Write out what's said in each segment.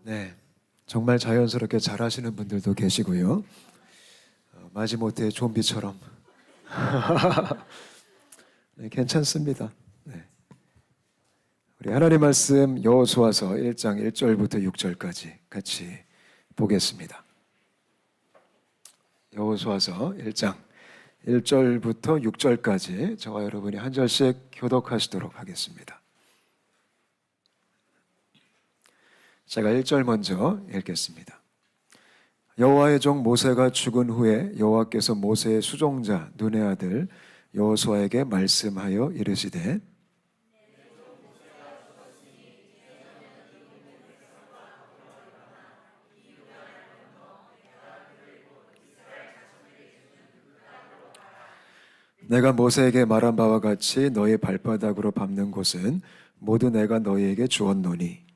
네, 정말 자연스럽게 잘하시는 분들도 계시고요. 마지못해 좀비처럼. 네, 괜찮습니다. 네. 우리 하나님 말씀 여호수아서 1장 1절부터 6절까지 같이 보겠습니다. 여호수아서 1장 1절부터 6절까지 저와 여러분이 한 절씩 교독하시도록 하겠습니다. 제가 1절 먼저 읽겠습니다. 여호와의 종 모세가 죽은 후에 여호와께서 모세의 수종자 눈의 아들 여호수아에게 말씀하여 이르시되 내가 모세에게 말한 바와 같이 너희 발바닥으로 밟는 곳은 모두 내가 너희에게 주었노니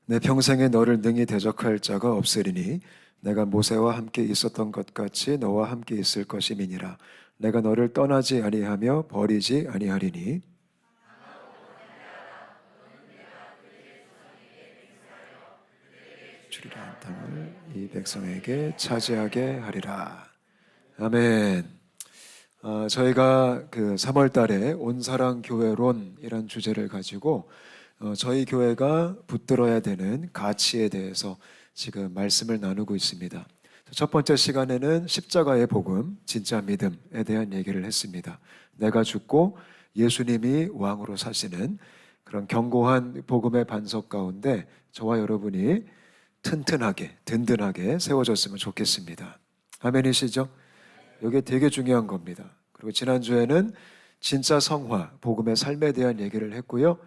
내 평생에 너를 능히 대적할 자가 없으리니 내가 모세와 함께 있었던 것 같이 너와 함께 있을 것임이니라. 내가 너를 떠나지 아니하며 버리지 아니하리니 주리라 한 땅을 이 백성에게 차지하게 하리라. 아멘. 저희가 그 3월 달에 온사랑 교회론이란 주제를 가지고 저희 교회가 붙들어야 되는 가치에 대해서 지금 말씀을 나누고 있습니다. 첫 번째 시간에는 십자가의 복음, 진짜 믿음에 대한 얘기를 했습니다. 내가 죽고 예수님이 왕으로 사시는 그런 견고한 복음의 반석 가운데 저와 여러분이 튼튼하게, 든든하게 세워졌으면 좋겠습니다. 아멘이시죠? 이게 되게 중요한 겁니다. 그리고 지난주에는 진짜 성화, 복음의 삶에 대한 얘기를 했고요.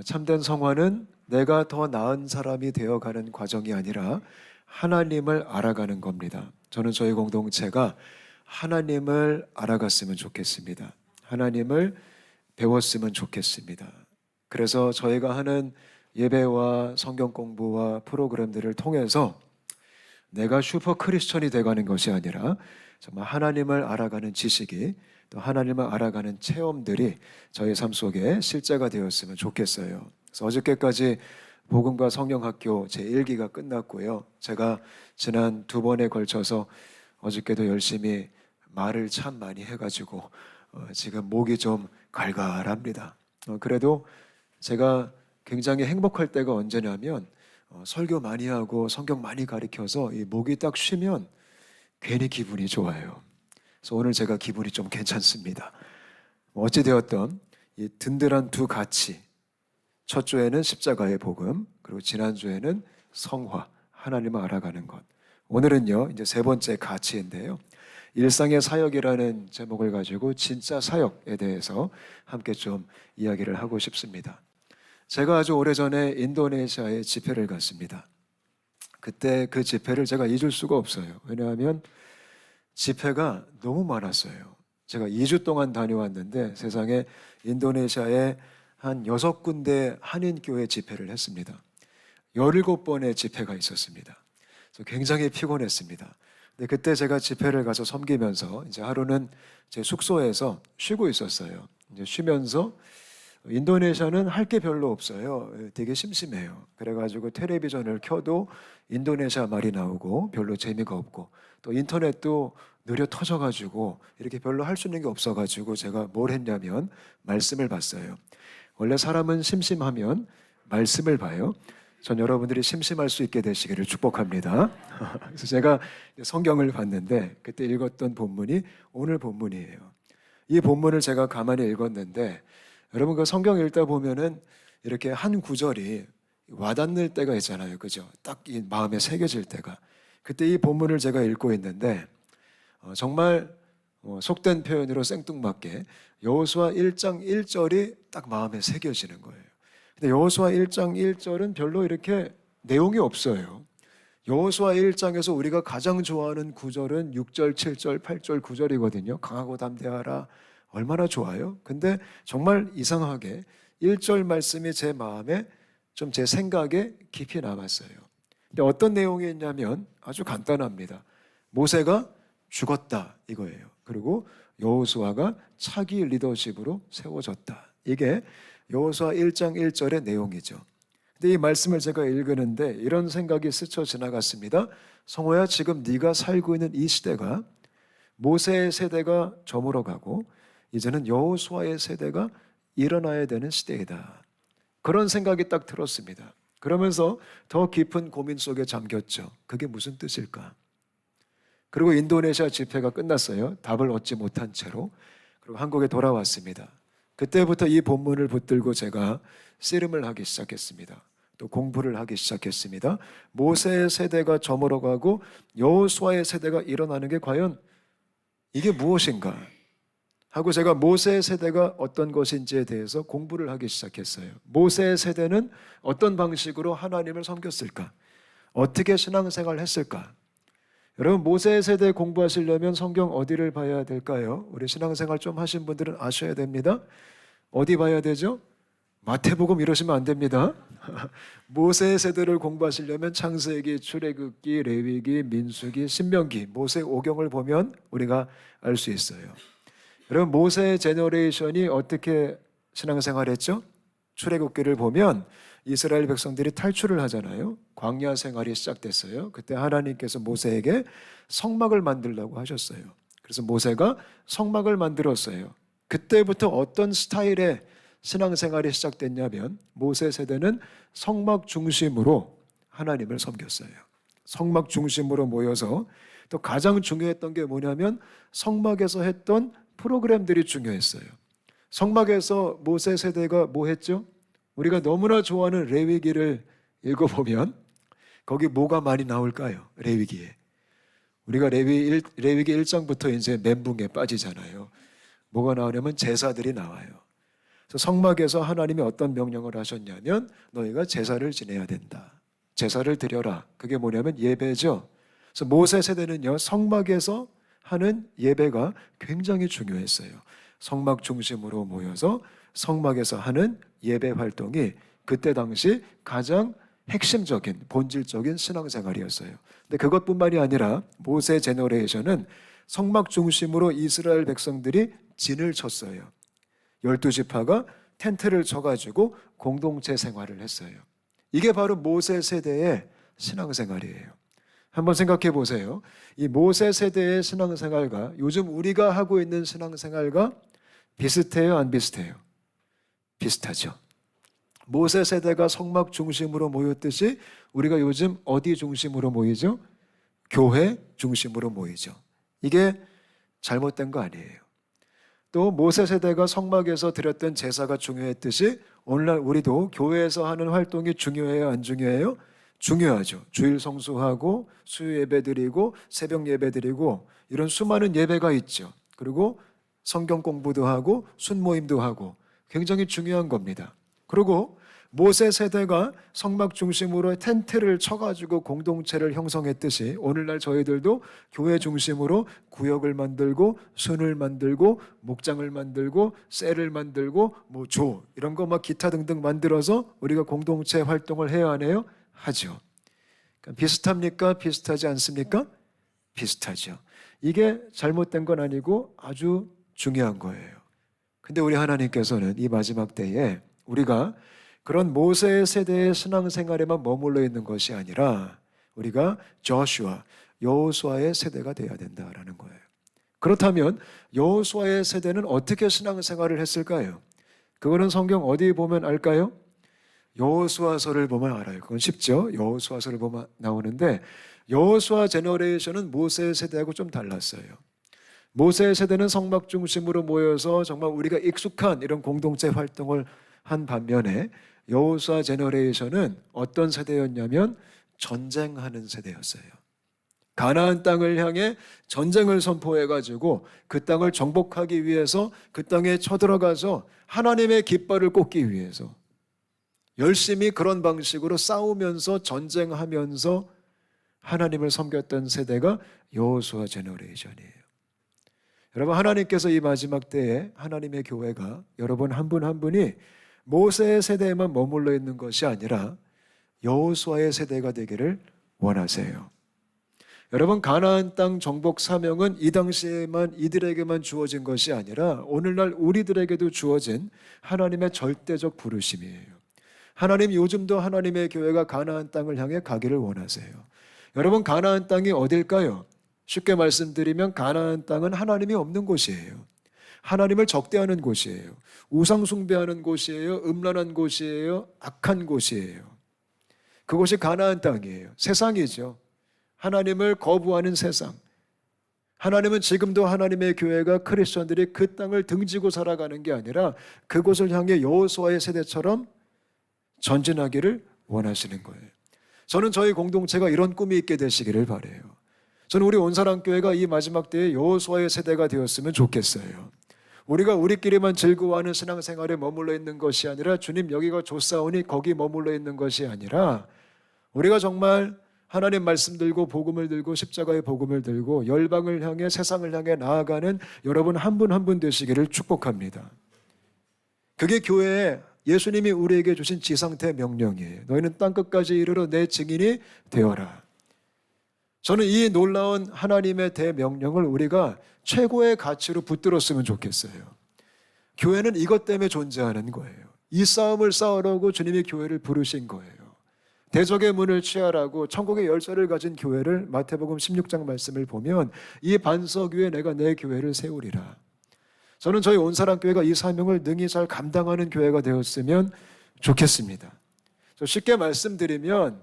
참된 성화는 내가 더 나은 사람이 되어가는 과정이 아니라 하나님을 알아가는 겁니다. 저는 저희 공동체가 하나님을 알아갔으면 좋겠습니다. 하나님을 배웠으면 좋겠습니다. 그래서 저희가 하는 예배와 성경 공부와 프로그램들을 통해서 내가 슈퍼 크리스천이 돼가는 것이 아니라 정말 하나님을 알아가는 지식이 또 하나님을 알아가는 체험들이 저희 삶 속에 실제가 되었으면 좋겠어요. 그래서 어저께까지 복음과 성령학교 제1기가 끝났고요. 제가 지난 2번에 걸쳐서 어저께도 열심히 말을 참 많이 해가지고 지금 목이 좀 갈갈합니다. 그래도 제가 굉장히 행복할 때가 언제냐면 설교 많이 하고 성경 많이 가르쳐서 이 목이 딱 쉬면 괜히 기분이 좋아요. 그래서 오늘 제가 기분이 좀 괜찮습니다. 어찌되었던 이 든든한 두 가치, 첫 주에는 십자가의 복음, 그리고 지난주에는 성화, 하나님을 알아가는 것. 오늘은요, 이제 세 번째 가치인데요. 일상의 사역이라는 제목을 가지고 진짜 사역에 대해서 함께 좀 이야기를 하고 싶습니다. 제가 아주 오래전에 인도네시아에 집회를 갔습니다. 그때 그 집회를 제가 잊을 수가 없어요. 왜냐하면 집회가 너무 많았어요. 제가 2주 동안 다녀왔는데 세상에 인도네시아에 한 6군데 한인교회 집회를 했습니다. 17번의 집회가 있었습니다. 그래서 굉장히 피곤했습니다. 근데 그때 제가 집회를 가서 섬기면서 이제 하루는 제 숙소에서 쉬고 있었어요. 이제 쉬면서 인도네시아는 할 게 별로 없어요. 되게 심심해요. 그래가지고 텔레비전을 켜도 인도네시아 말이 나오고 별로 재미가 없고 또 인터넷도 느려 터져가지고 이렇게 별로 할 수 있는 게 없어가지고 제가 뭘 했냐면 말씀을 봤어요. 원래 사람은 심심하면 말씀을 봐요. 전 여러분들이 심심할 수 있게 되시기를 축복합니다. 그래서 제가 성경을 봤는데 그때 읽었던 본문이 오늘 본문이에요. 이 본문을 제가 가만히 읽었는데 여러분 그 성경 읽다 보면은 이렇게 한 구절이 와닿는 때가 있잖아요. 그죠? 딱 이 마음에 새겨질 때가. 그때 이 본문을 제가 읽고 있는데 정말 속된 표현으로 생뚱맞게 여호수아 1장 1절이 딱 마음에 새겨지는 거예요. 근데 여호수아 1장 1절은 별로 이렇게 내용이 없어요. 여호수아 1장에서 우리가 가장 좋아하는 구절은 6절, 7절, 8절, 9절이거든요. 강하고 담대하라. 얼마나 좋아요? 근데 정말 이상하게 1절 말씀이 제 마음에 좀 제 생각에 깊이 남았어요. 근데 어떤 내용이 있냐면 아주 간단합니다. 모세가 죽었다 이거예요. 그리고 여호수아가 차기 리더십으로 세워졌다. 이게 여호수아 1장 1절의 내용이죠. 근데 이 말씀을 제가 읽으는데 이런 생각이 스쳐 지나갔습니다. 성호야, 지금 네가 살고 있는 이 시대가 모세의 세대가 저물어가고 이제는 여호수아의 세대가 일어나야 되는 시대이다. 그런 생각이 딱 들었습니다. 그러면서 더 깊은 고민 속에 잠겼죠. 그게 무슨 뜻일까? 그리고 인도네시아 집회가 끝났어요. 답을 얻지 못한 채로. 그리고 한국에 돌아왔습니다. 그때부터 이 본문을 붙들고 제가 씨름을 하기 시작했습니다. 또 공부를 하기 시작했습니다. 모세의 세대가 저물어가고 여호수아의 세대가 일어나는 게 과연 이게 무엇인가 하고 제가 모세의 세대가 어떤 것인지에 대해서 공부를 하기 시작했어요. 모세의 세대는 어떤 방식으로 하나님을 섬겼을까? 어떻게 신앙생활을 했을까? 여러분, 모세의 세대 공부하시려면 성경 어디를 봐야 될까요? 우리 신앙생활 좀 하신 분들은 아셔야 됩니다. 어디 봐야 되죠? 마태복음 이러시면 안 됩니다. 모세의 세대를 공부하시려면 창세기, 출애굽기, 레위기, 민수기, 신명기, 모세 오경을 보면 우리가 알 수 있어요. 여러분, 모세의 제너레이션이 어떻게 신앙생활했죠? 출애굽기를 보면 이스라엘 백성들이 탈출을 하잖아요. 광야 생활이 시작됐어요. 그때 하나님께서 모세에게 성막을 만들라고 하셨어요. 그래서 모세가 성막을 만들었어요. 그때부터 어떤 스타일의 신앙생활이 시작됐냐면 모세 세대는 성막 중심으로 하나님을 섬겼어요. 성막 중심으로 모여서 또 가장 중요했던 게 뭐냐면 성막에서 했던 프로그램들이 중요했어요. 성막에서 모세 세대가 뭐 했죠? 우리가 너무나 좋아하는 레위기를 읽어보면 거기 뭐가 많이 나올까요? 레위기에. 우리가 레위기 1장부터 이제 멘붕에 빠지잖아요. 뭐가 나오냐면 제사들이 나와요. 그래서 성막에서 하나님이 어떤 명령을 하셨냐면 너희가 제사를 지내야 된다. 제사를 드려라. 그게 뭐냐면 예배죠. 그래서 모세 세대는요, 성막에서 하는 예배가 굉장히 중요했어요. 성막 중심으로 모여서 성막에서 하는 예배 활동이 그때 당시 가장 핵심적인 본질적인 신앙생활이었어요. 근데 그것뿐만이 아니라 모세 제너레이션은 성막 중심으로 이스라엘 백성들이 진을 쳤어요. 12지파가 텐트를 쳐가지고 공동체 생활을 했어요. 이게 바로 모세 세대의 신앙생활이에요. 한번 생각해 보세요. 이 모세 세대의 신앙생활과 요즘 우리가 하고 있는 신앙생활과 비슷해요, 안 비슷해요? 비슷하죠. 모세 세대가 성막 중심으로 모였듯이 우리가 요즘 어디 중심으로 모이죠? 교회 중심으로 모이죠. 이게 잘못된 거 아니에요. 또 모세 세대가 성막에서 드렸던 제사가 중요했듯이 오늘날 우리도 교회에서 하는 활동이 중요해요, 안 중요해요? 중요하죠. 주일 성수하고 수요 예배 드리고 새벽 예배 드리고 이런 수많은 예배가 있죠. 그리고 성경 공부도 하고 순모임도 하고 굉장히 중요한 겁니다. 그리고 모세 세대가 성막 중심으로 텐트를 쳐가지고 공동체를 형성했듯이 오늘날 저희들도 교회 중심으로 구역을 만들고 순을 만들고 목장을 만들고 셀을 만들고 뭐 조 이런 거 막 기타 등등 만들어서 우리가 공동체 활동을 해야 하네요. 하죠. 그러니까 비슷합니까? 비슷하지 않습니까? 비슷하죠. 이게 잘못된 건 아니고 아주 중요한 거예요. 근데 우리 하나님께서는 이 마지막 때에 우리가 그런 모세 세대의 신앙생활에만 머물러 있는 것이 아니라 우리가 조슈아, 여호수아의 세대가 돼야 된다라는 거예요. 그렇다면 여호수아의 세대는 어떻게 신앙생활을 했을까요? 그거는 성경 어디 보면 알까요? 여호수아서를 보면 알아요. 그건 쉽죠. 여호수아서를 보면 나오는데 여호수아 제너레이션은 모세 세대하고 좀 달랐어요. 모세 세대는 성막 중심으로 모여서 정말 우리가 익숙한 이런 공동체 활동을 한 반면에 여호수아 제너레이션은 어떤 세대였냐면 전쟁하는 세대였어요. 가나안 땅을 향해 전쟁을 선포해가지고 그 땅을 정복하기 위해서 그 땅에 쳐들어가서 하나님의 깃발을 꽂기 위해서 열심히 그런 방식으로 싸우면서 전쟁하면서 하나님을 섬겼던 세대가 여호수아 제너레이션이에요. 여러분, 하나님께서 이 마지막 때에 하나님의 교회가 여러분 한 분 한 분이 모세의 세대에만 머물러 있는 것이 아니라 여호수아의 세대가 되기를 원하세요. 여러분, 가나안 땅 정복 사명은 이 당시에만 이들에게만 주어진 것이 아니라 오늘날 우리들에게도 주어진 하나님의 절대적 부르심이에요. 하나님, 요즘도 하나님의 교회가 가나안 땅을 향해 가기를 원하세요. 여러분, 가나안 땅이 어딜까요? 쉽게 말씀드리면 가나안 땅은 하나님이 없는 곳이에요. 하나님을 적대하는 곳이에요. 우상 숭배하는 곳이에요. 음란한 곳이에요. 악한 곳이에요. 그곳이 가나안 땅이에요. 세상이죠. 하나님을 거부하는 세상. 하나님은 지금도 하나님의 교회가, 크리스천들이 그 땅을 등지고 살아가는 게 아니라 그곳을 향해 여호수아의 세대처럼 전진하기를 원하시는 거예요. 저는 저희 공동체가 이런 꿈이 있게 되시기를 바라요. 저는 우리 온사랑교회가 이 마지막 때에 여호수아의 세대가 되었으면 좋겠어요. 우리가 우리끼리만 즐거워하는 신앙생활에 머물러 있는 것이 아니라 주님 여기가 좋사오니 거기 머물러 있는 것이 아니라 우리가 정말 하나님 말씀 들고 복음을 들고 십자가의 복음을 들고 열방을 향해 세상을 향해 나아가는 여러분 한 분 한 분 되시기를 축복합니다. 그게 교회에 예수님이 우리에게 주신 지상태 명령이에요. 너희는 땅끝까지 이르러 내 증인이 되어라. 저는 이 놀라운 하나님의 대명령을 우리가 최고의 가치로 붙들었으면 좋겠어요. 교회는 이것 때문에 존재하는 거예요. 이 싸움을 싸우라고 주님이 교회를 부르신 거예요. 대적의 문을 취하라고 천국의 열쇠를 가진 교회를 마태복음 16장 말씀을 보면 이 반석 위에 내가 내 교회를 세우리라. 저는 저희 온사랑교회가 이 사명을 능히 잘 감당하는 교회가 되었으면 좋겠습니다. 쉽게 말씀드리면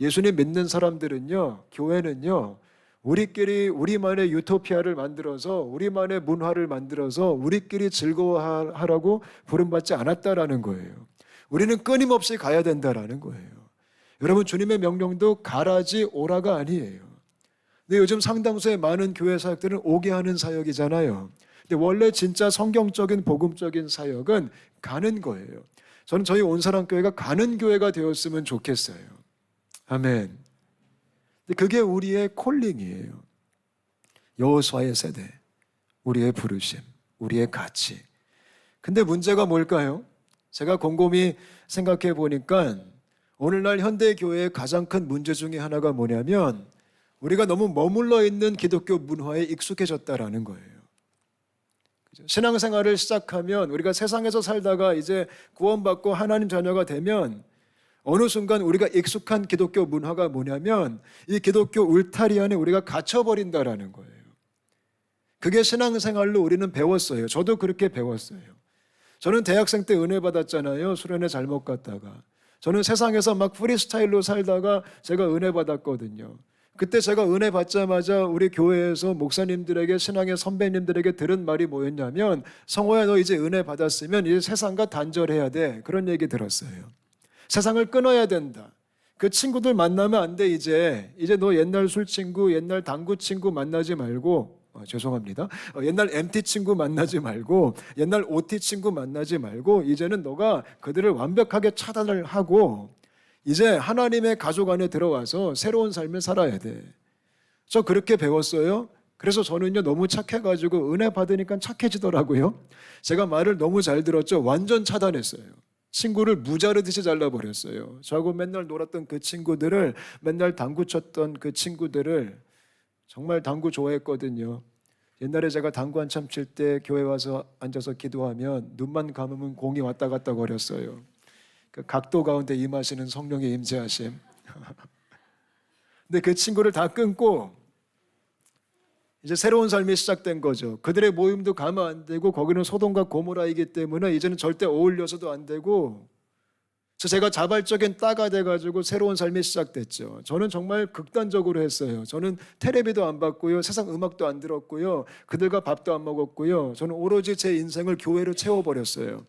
예수님 믿는 사람들은요, 교회는요, 우리끼리 우리만의 유토피아를 만들어서 우리만의 문화를 만들어서 우리끼리 즐거워하라고 부름받지 않았다라는 거예요. 우리는 끊임없이 가야 된다라는 거예요. 여러분, 주님의 명령도 가라지 오라가 아니에요. 근데 요즘 상당수의 많은 교회 사역들은 오게 하는 사역이잖아요. 근데 원래 진짜 성경적인 복음적인 사역은 가는 거예요. 저는 저희 온사랑교회가 가는 교회가 되었으면 좋겠어요. 아멘. 근데 그게 우리의 콜링이에요. 여호수아의 세대, 우리의 부르심, 우리의 가치. 근데 문제가 뭘까요? 제가 곰곰이 생각해 보니까 오늘날 현대교회의 가장 큰 문제 중에 하나가 뭐냐면 우리가 너무 머물러 있는 기독교 문화에 익숙해졌다라는 거예요. 신앙생활을 시작하면 우리가 세상에서 살다가 이제 구원받고 하나님 자녀가 되면 어느 순간 우리가 익숙한 기독교 문화가 뭐냐면 이 기독교 울타리 안에 우리가 갇혀버린다라는 거예요. 그게 신앙생활로 우리는 배웠어요. 저도 그렇게 배웠어요. 저는 대학생 때 은혜 받았잖아요. 수련회 잘못 갔다가. 저는 세상에서 막 프리스타일로 살다가 제가 은혜 받았거든요. 그때 제가 은혜 받자마자 우리 교회에서 목사님들에게, 신앙의 선배님들에게 들은 말이 뭐였냐면, 성호야, 너 이제 은혜 받았으면 이제 세상과 단절해야 돼. 그런 얘기 들었어요. 세상을 끊어야 된다. 그 친구들 만나면 안 돼. 이제 너 옛날 술 친구, 옛날 당구 친구 만나지 말고, 죄송합니다. 옛날 MT 친구 만나지 말고, 옛날 OT 친구 만나지 말고, 이제는 너가 그들을 완벽하게 차단을 하고 이제 하나님의 가족 안에 들어와서 새로운 삶을 살아야 돼. 저 그렇게 배웠어요. 그래서 저는요, 너무 착해가지고 은혜 받으니까 착해지더라고요. 제가 말을 너무 잘 들었죠. 완전 차단했어요. 친구를 무자르듯이 잘라버렸어요. 저하고 맨날 놀았던 그 친구들을, 맨날 당구 쳤던 그 친구들을, 정말 당구 좋아했거든요. 옛날에 제가 당구 한참 칠 때 교회 와서 앉아서 기도하면 눈만 감으면 공이 왔다 갔다 거렸어요. 그 각도 가운데 임하시는 성령의 임재하심. 근데 그 친구를 다 끊고 이제 새로운 삶이 시작된 거죠. 그들의 모임도 가면 안 되고 거기는 소돔과 고모라이기 때문에 이제는 절대 어울려서도 안 되고, 그래서 제가 자발적인 따가 돼가지고 새로운 삶이 시작됐죠. 저는 정말 극단적으로 했어요. 저는 텔레비도 안 봤고요, 세상 음악도 안 들었고요, 그들과 밥도 안 먹었고요. 저는 오로지 제 인생을 교회로 채워버렸어요.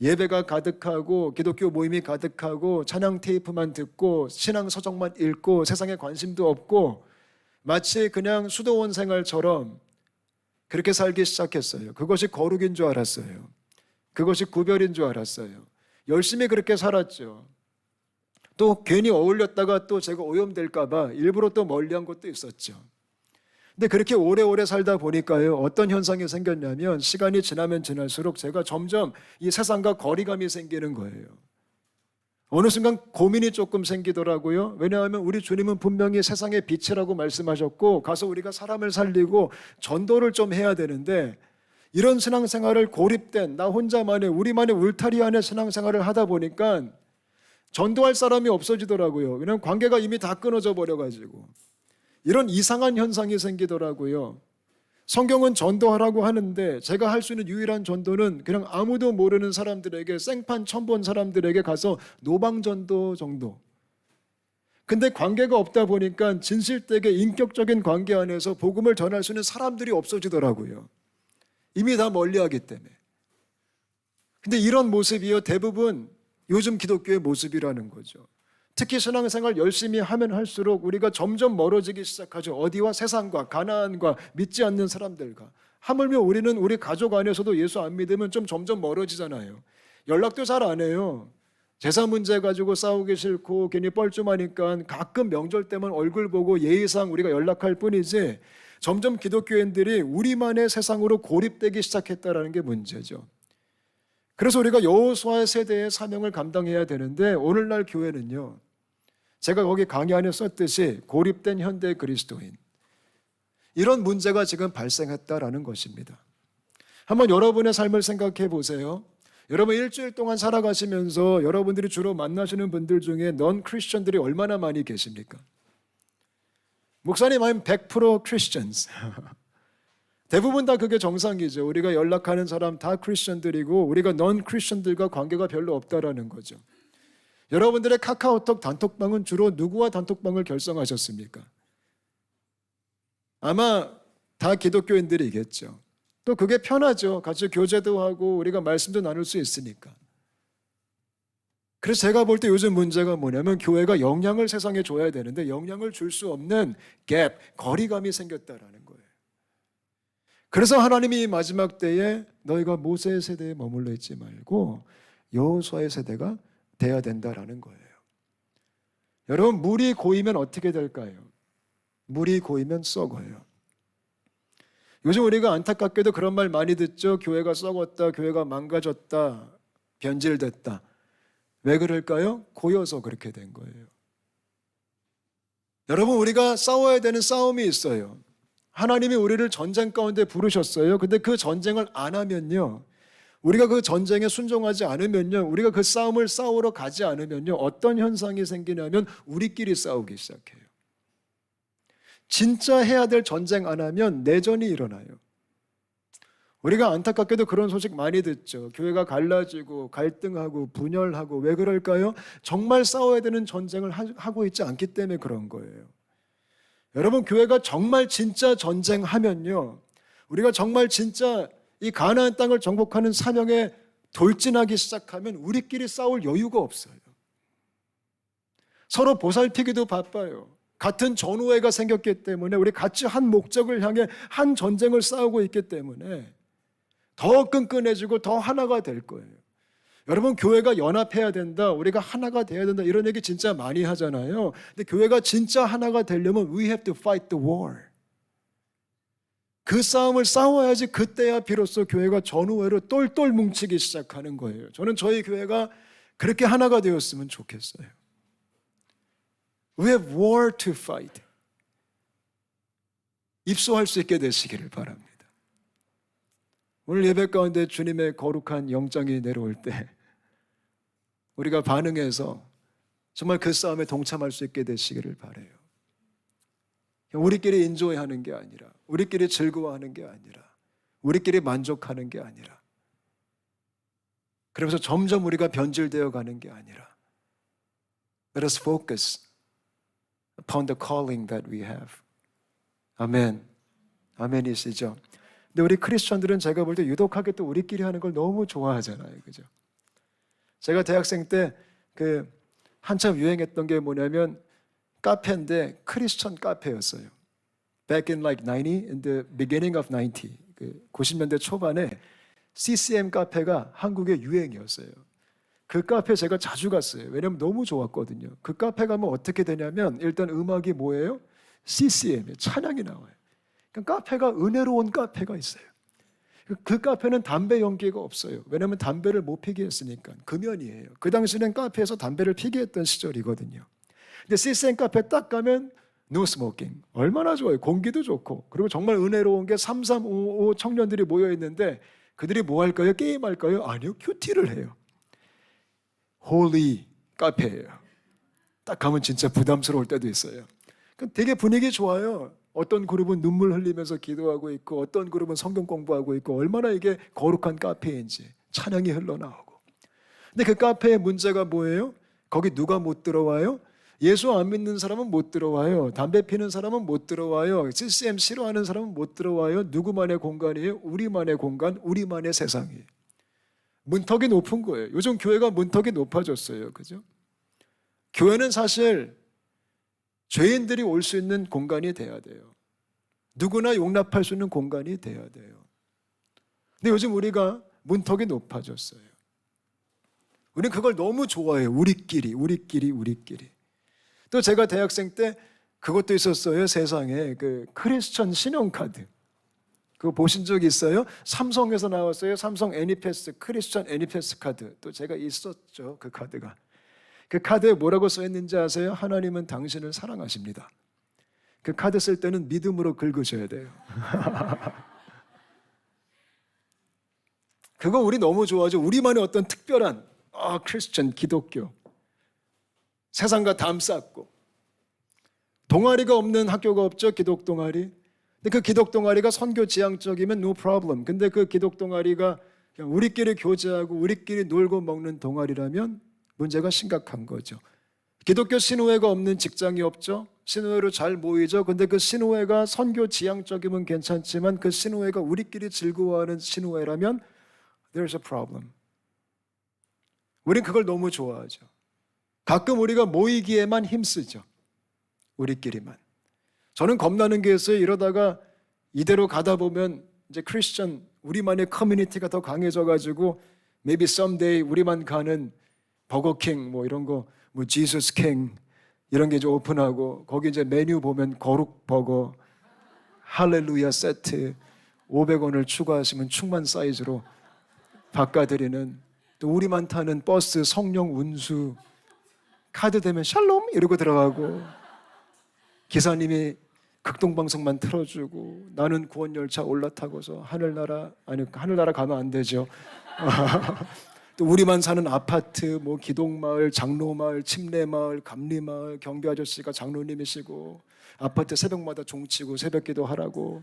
예배가 가득하고 기독교 모임이 가득하고 찬양 테이프만 듣고 신앙 서적만 읽고 세상에 관심도 없고 마치 그냥 수도원 생활처럼 그렇게 살기 시작했어요. 그것이 거룩인 줄 알았어요. 그것이 구별인 줄 알았어요. 열심히 그렇게 살았죠. 또 괜히 어울렸다가 또 제가 오염될까 봐 일부러 또 멀리한 것도 있었죠. 근데 그렇게 오래오래 살다 보니까요, 어떤 현상이 생겼냐면 시간이 지나면 지날수록 제가 점점 이 세상과 거리감이 생기는 거예요. 어느 순간 고민이 조금 생기더라고요. 왜냐하면 우리 주님은 분명히 세상의 빛이라고 말씀하셨고 가서 우리가 사람을 살리고 전도를 좀 해야 되는데 이런 신앙생활을 고립된 나 혼자만의 우리만의 울타리 안에 신앙생활을 하다 보니까 전도할 사람이 없어지더라고요. 왜냐하면 관계가 이미 다 끊어져 버려가지고 이런 이상한 현상이 생기더라고요. 성경은 전도하라고 하는데 제가 할 수 있는 유일한 전도는 그냥 아무도 모르는 사람들에게 생판 처음 본 사람들에게 가서 노방전도 정도. 근데 관계가 없다 보니까 진실되게 인격적인 관계 안에서 복음을 전할 수 있는 사람들이 없어지더라고요. 이미 다 멀리하기 때문에. 근데 이런 모습이요 대부분 요즘 기독교의 모습이라는 거죠. 특히 신앙생활 열심히 하면 할수록 우리가 점점 멀어지기 시작하죠. 어디와? 세상과 가나안과 믿지 않는 사람들과. 하물며 우리는 우리 가족 안에서도 예수 안 믿으면 좀 점점 멀어지잖아요. 연락도 잘 안 해요. 제사 문제 가지고 싸우기 싫고 괜히 뻘쭘하니까 가끔 명절 때만 얼굴 보고 예의상 우리가 연락할 뿐이지 점점 기독교인들이 우리만의 세상으로 고립되기 시작했다는 게 문제죠. 그래서 우리가 여호수아의 세대의 사명을 감당해야 되는데 오늘날 교회는요. 제가 거기 강의 안에 썼듯이 고립된 현대 그리스도인 이런 문제가 지금 발생했다라는 것입니다. 한번 여러분의 삶을 생각해 보세요. 여러분 일주일 동안 살아가시면서 여러분들이 주로 만나시는 분들 중에 넌 크리스천들이 얼마나 많이 계십니까? 목사님 하면 100% 크리스천스. 대부분 다 그게 정상이죠. 우리가 연락하는 사람 다 크리스천들이고 우리가 넌 크리스천들과 관계가 별로 없다라는 거죠. 여러분들의 카카오톡 단톡방은 주로 누구와 단톡방을 결성하셨습니까? 아마 다 기독교인들이겠죠. 또 그게 편하죠. 같이 교제도 하고 우리가 말씀도 나눌 수 있으니까. 그래서 제가 볼 때 요즘 문제가 뭐냐면 교회가 영향을 세상에 줘야 되는데 영향을 줄 수 없는 갭, 거리감이 생겼다라는 거예요. 그래서 하나님이 마지막 때에 너희가 모세의 세대에 머물러 있지 말고 여호수아의 세대가 돼야 된다라는 거예요. 여러분 물이 고이면 어떻게 될까요? 물이 고이면 썩어요. 요즘 우리가 안타깝게도 그런 말 많이 듣죠. 교회가 썩었다, 교회가 망가졌다, 변질됐다. 왜 그럴까요? 고여서 그렇게 된 거예요. 여러분 우리가 싸워야 되는 싸움이 있어요. 하나님이 우리를 전쟁 가운데 부르셨어요. 근데 그 전쟁을 안 하면요, 우리가 그 전쟁에 순종하지 않으면요, 우리가 그 싸움을 싸우러 가지 않으면요, 어떤 현상이 생기냐면 우리끼리 싸우기 시작해요. 진짜 해야 될 전쟁 안 하면 내전이 일어나요. 우리가 안타깝게도 그런 소식 많이 듣죠. 교회가 갈라지고 갈등하고 분열하고. 왜 그럴까요? 정말 싸워야 되는 전쟁을 하고 있지 않기 때문에 그런 거예요. 여러분 교회가 정말 진짜 전쟁하면요, 우리가 정말 진짜 이 가나안 땅을 정복하는 사명에 돌진하기 시작하면 우리끼리 싸울 여유가 없어요. 서로 보살피기도 바빠요. 같은 전우회가 생겼기 때문에 우리 같이 한 목적을 향해 한 전쟁을 싸우고 있기 때문에 더 끈끈해지고 더 하나가 될 거예요. 여러분 교회가 연합해야 된다, 우리가 하나가 돼야 된다 이런 얘기 진짜 많이 하잖아요. 근데 교회가 진짜 하나가 되려면 we have to fight the war. 그 싸움을 싸워야지 그때야 비로소 교회가 전우회로 똘똘 뭉치기 시작하는 거예요. 저는 저희 교회가 그렇게 하나가 되었으면 좋겠어요. We have war to fight. 입소할 수 있게 되시기를 바랍니다. 오늘 예배 가운데 주님의 거룩한 영장이 내려올 때 우리가 반응해서 정말 그 싸움에 동참할 수 있게 되시기를 바라요. 우리끼리 인조해하는 게 아니라, 우리끼리 즐거워하는 게 아니라, 우리끼리 만족하는 게 아니라, 그러면서 점점 우리가 변질되어 가는 게 아니라, let us focus upon the calling that we have. 아멘. 아멘이시죠? 근데 우리 크리스천들은 제가 볼 때 유독하게 또 우리끼리 하는 걸 너무 좋아하잖아요. 그죠? 제가 대학생 때 한참 유행했던 게 뭐냐면 카페인데 크리스천 카페였어요. Back in like 90, in the beginning of 90, 90년대 초반에 CCM 카페가 한국의 유행이었어요. 그 카페 제가 자주 갔어요. 왜냐면 너무 좋았거든요. 그 카페 가면 어떻게 되냐면 일단 음악이 뭐예요? CCM이에요. 찬양이 나와요. 그러니까 카페가 은혜로운 카페가 있어요. 그 카페는 담배 연기가 없어요. 왜냐하면 담배를 못 피게 했으니까. 금연이에요. 그 당시에는 카페에서 담배를 피게 했던 시절이거든요. 근데 시스템 카페 딱 가면 노 스모킹. 얼마나 좋아요. 공기도 좋고. 그리고 정말 은혜로운 게 3355 청년들이 모여 있는데 그들이 뭐 할까요? 게임 할까요? 아니요. 큐티를 해요. 홀리 카페예요. 딱 가면 진짜 부담스러울 때도 있어요. 되게 분위기 좋아요. 어떤 그룹은 눈물 흘리면서 기도하고 있고 어떤 그룹은 성경 공부하고 있고 얼마나 이게 거룩한 카페인지 찬양이 흘러나오고. 근데 그 카페의 문제가 뭐예요? 거기 누가 못 들어와요? 예수 안 믿는 사람은 못 들어와요. 담배 피는 사람은 못 들어와요. CCM 싫어하는 사람은 못 들어와요. 누구만의 공간이에요? 우리만의 공간, 우리만의 세상이에요. 문턱이 높은 거예요. 요즘 교회가 문턱이 높아졌어요. 그죠? 교회는 사실 죄인들이 올 수 있는 공간이 돼야 돼요. 누구나 용납할 수 있는 공간이 돼야 돼요. 근데 요즘 우리가 문턱이 높아졌어요. 우리는 그걸 너무 좋아해요. 우리끼리. 또 제가 대학생 때 그것도 있었어요. 세상에 그 크리스천 신용카드. 그거 보신 적 있어요? 삼성에서 나왔어요. 삼성 애니패스, 크리스천 애니패스 카드. 또 제가 있었죠. 그 카드가. 그 카드에 뭐라고 써있는지 아세요? 하나님은 당신을 사랑하십니다. 그 카드 쓸 때는 믿음으로 긁으셔야 돼요. 그거 우리 너무 좋아하죠. 우리만의 어떤 특별한 크리스천 기독교. 세상과 담쌓고. 동아리가 없는 학교가 없죠. 기독 동아리. 근데 그 기독 동아리가 선교 지향적이면 no problem. 근데 그 기독 동아리가 그냥 우리끼리 교제하고 우리끼리 놀고 먹는 동아리라면 문제가 심각한 거죠. 기독교 신호회가 없는 직장이 없죠. 신호회로 잘 모이죠. 근데 그 신호회가 선교 지향적이면 괜찮지만 그 신호회가 우리끼리 즐거워하는 신호회라면 there's a problem. 우린 그걸 너무 좋아하죠. 가끔 우리가 모이기에만 힘쓰죠. 우리끼리만. 저는 겁나는 게 있어요. 이러다가 이대로 가다 보면 이제 크리스천 우리만의 커뮤니티가 더 강해져가지고 maybe someday 우리만 가는 버거킹 뭐 이런 거 뭐 지저스 킹 이런 게 이제 오픈하고 거기 이제 메뉴 보면 거룩 버거 할렐루야 세트 500원을 추가하시면 충만 사이즈로 바꿔드리는 또 우리만 타는 버스 성령 운수 카드 되면 샬롬 이러고 들어가고 기사님이 극동방송만 틀어주고 나는 구원열차 올라타고서 하늘나라 가면 안 되죠. 또 우리만 사는 아파트, 뭐 기독마을, 장로마을, 침례마을, 감리마을, 경비 아저씨가 장로님이시고 아파트 새벽마다 종치고 새벽기도 하라고.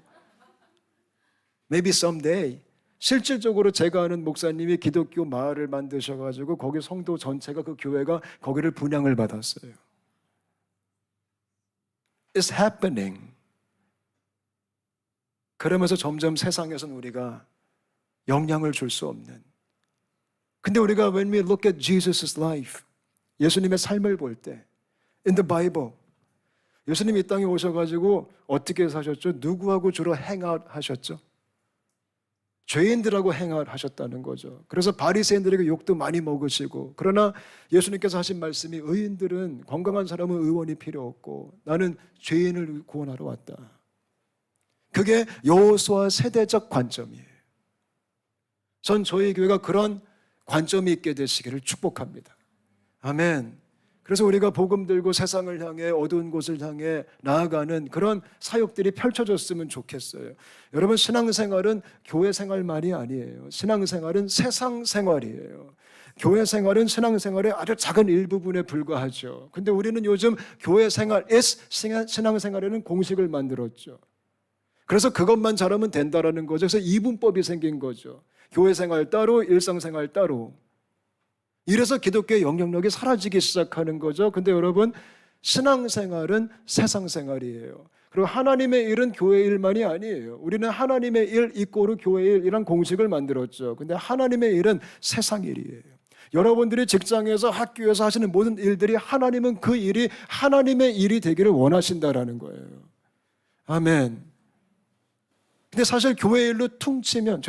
Maybe someday 실질적으로 제가 아는 목사님이 기독교 마을을 만드셔가지고 거기 성도 전체가 그 교회가 거기를 분양을 받았어요. It's happening. 그러면서 점점 세상에서는 우리가 영향을 줄 수 없는. 근데 우리가 when we look at Jesus' life, 예수님의 삶을 볼 때, in the Bible, 예수님이 이 땅에 오셔가지고 어떻게 사셨죠? 누구하고 주로 행아웃 하셨죠? 죄인들하고 행아웃 하셨다는 거죠. 그래서 바리새인들에게 욕도 많이 먹으시고, 그러나 예수님께서 하신 말씀이 의인들은 건강한 사람은 의원이 필요 없고 나는 죄인을 구원하러 왔다. 그게 여호수아 세대적 관점이에요. 전 저희 교회가 그런 관점이 있게 되시기를 축복합니다. 아멘. 그래서 우리가 복음 들고 세상을 향해 어두운 곳을 향해 나아가는 그런 사역들이 펼쳐졌으면 좋겠어요. 여러분, 신앙생활은 교회 생활만이 아니에요. 신앙생활은 세상 생활이에요. 교회 생활은 신앙생활의 아주 작은 일부분에 불과하죠. 근데 우리는 요즘 교회 생활, 신앙생활에는 공식을 만들었죠. 그래서 그것만 잘하면 된다라는 거죠. 그래서 이분법이 생긴 거죠. 교회 생활 따로, 일상생활 따로. 이래서 기독교의 영향력이 사라지기 시작하는 거죠. 근데 여러분, 신앙생활은 세상생활이에요. 그리고 하나님의 일은 교회 일만이 아니에요. 우리는 하나님의 일 이꼬르 교회 일이란 공식을 만들었죠. 근데 하나님의 일은 세상 일이에요. 여러분들이 직장에서 학교에서 하시는 모든 일들이 하나님은 그 일이 하나님의 일이 되기를 원하신다라는 거예요. 아멘. 근데 사실 교회 일로 퉁치면